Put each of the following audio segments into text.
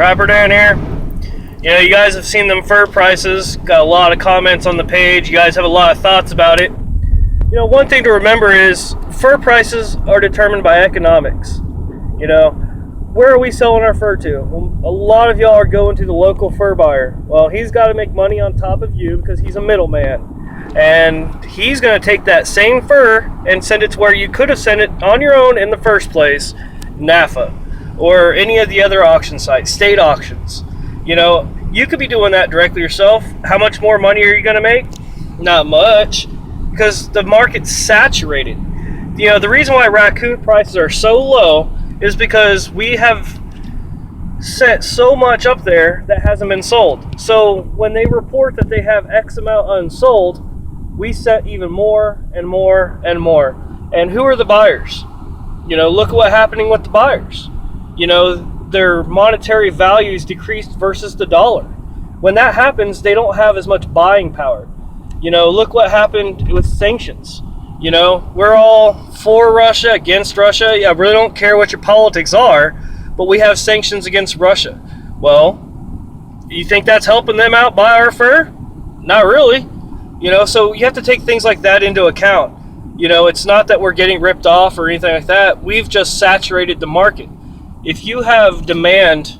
Trapper Dan here. You know, you guys have seen them fur prices. Got a lot of comments on the page. You guys have a lot of thoughts about it. You know, one thing to remember is fur prices are determined by economics. You know, where are we selling our fur to? Well, a lot of y'all are going to the local fur buyer. Well, he's got to make money on top of you because he's a middleman. And he's going to take that same fur and send it to where you could have sent it on your own in the first place, NAFA, or any of the other auction sites, state auctions. You know, you could be doing that directly yourself. How much more money are you going to make? Not much, because the market's saturated. You know, the reason why raccoon prices are so low is because we have set so much up there that hasn't been sold. So when they report that they have X amount unsold, we set even more and more and more. And who are the buyers? You know, look at what's happening with the buyers. You know, their monetary values decreased versus the dollar. When that happens, they don't have as much buying power. You know, look what happened with sanctions. You know, we're all for Russia, against Russia. Yeah, I really don't care what your politics are, but we have sanctions against Russia. Well, you think that's helping them out buy our fur? Not really. You know, so you have to take things like that into account. You know, it's not that we're getting ripped off or anything like that. We've just saturated the market. If you have demand,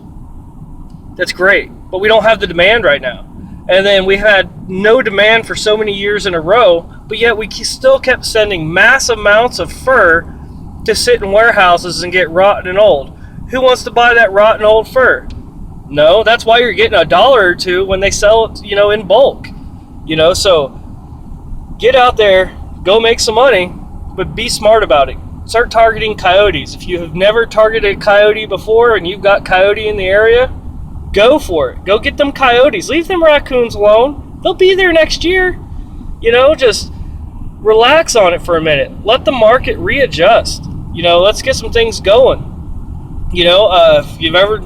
that's great, but we don't have the demand right now. And then we had no demand for so many years in a row, but yet we still kept sending mass amounts of fur to sit in warehouses and get rotten and old. Who wants to buy that rotten old fur? No, that's why you're getting $1 or $2 when they sell it, you know, in bulk. You know, so get out there, go make some money, but be smart about it. Start targeting coyotes. If you have never targeted a coyote before and you've got coyote in the area, go for it. Go get them coyotes. Leave them raccoons alone. They'll be there next year. You know, just relax on it for a minute. Let the market readjust. You know, let's get some things going. You know, if you've ever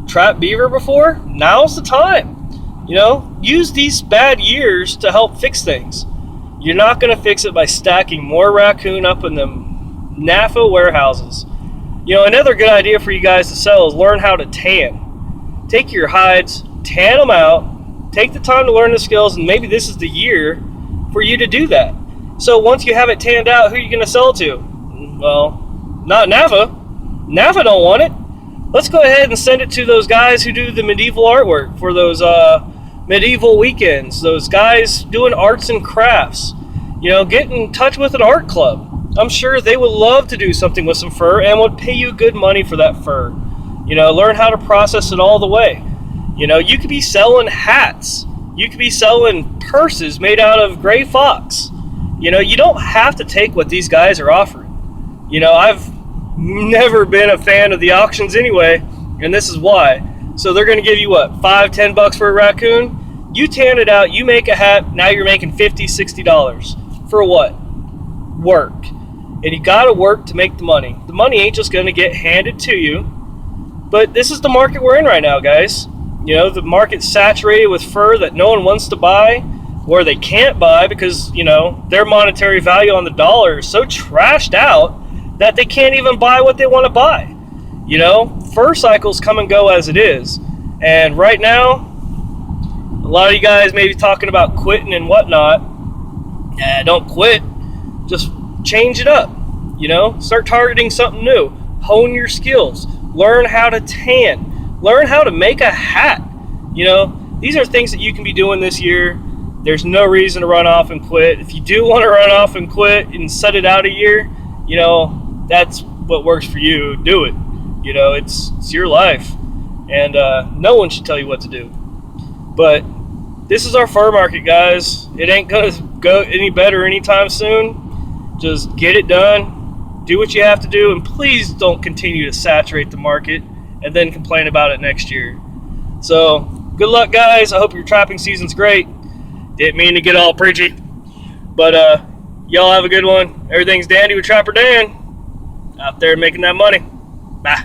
trapped beaver before, now's the time. You know, use these bad years to help fix things. You're not going to fix it by stacking more raccoon up in them NAFA warehouses. You know, another good idea for you guys to sell is learn how to tan. Take your hides, tan them out, take the time to learn the skills, and maybe this is the year for you to do that. So once you have it tanned out, who are you going to sell it to? Well, not NAFA. NAFA don't want it. Let's go ahead and send it to those guys who do the medieval artwork for those medieval weekends, those guys doing arts and crafts. You know, get in touch with an art club. I'm sure they would love to do something with some fur and would pay you good money for that fur. You know, learn how to process it all the way. You know, you could be selling hats. You could be selling purses made out of gray fox. You know, you don't have to take what these guys are offering. You know, I've never been a fan of the auctions anyway, and this is why. So they're going to give you what, $5-10 for a raccoon? You tan it out, you make a hat, now you're making $50-60 for what? Work. And you got to work to make the money. The money ain't just going to get handed to you. But this is the market we're in right now, guys. You know, the market's saturated with fur that no one wants to buy, or they can't buy because, you know, their monetary value on the dollar is so trashed out that they can't even buy what they want to buy. You know, fur cycles come and go as it is. And right now, a lot of you guys may be talking about quitting and whatnot. Don't quit. Just change it up. You know, start targeting something new. Hone your skills. Learn how to tan. Learn how to make a hat. You know, these are things that you can be doing this year. There's no reason to run off and quit. If you do want to run off and quit and set it out a year, you know, that's what works for you. Do it. You know, it's your life. And no one should tell you what to do. But this is our fur market, guys. It ain't going to go any better anytime soon. Just get it done. Do what you have to do. And please don't continue to saturate the market and then complain about it next year. So, good luck, guys. I hope your trapping season's great. Didn't mean to get all preachy. But y'all have a good one. Everything's dandy with Trapper Dan. Out there making that money. Bye.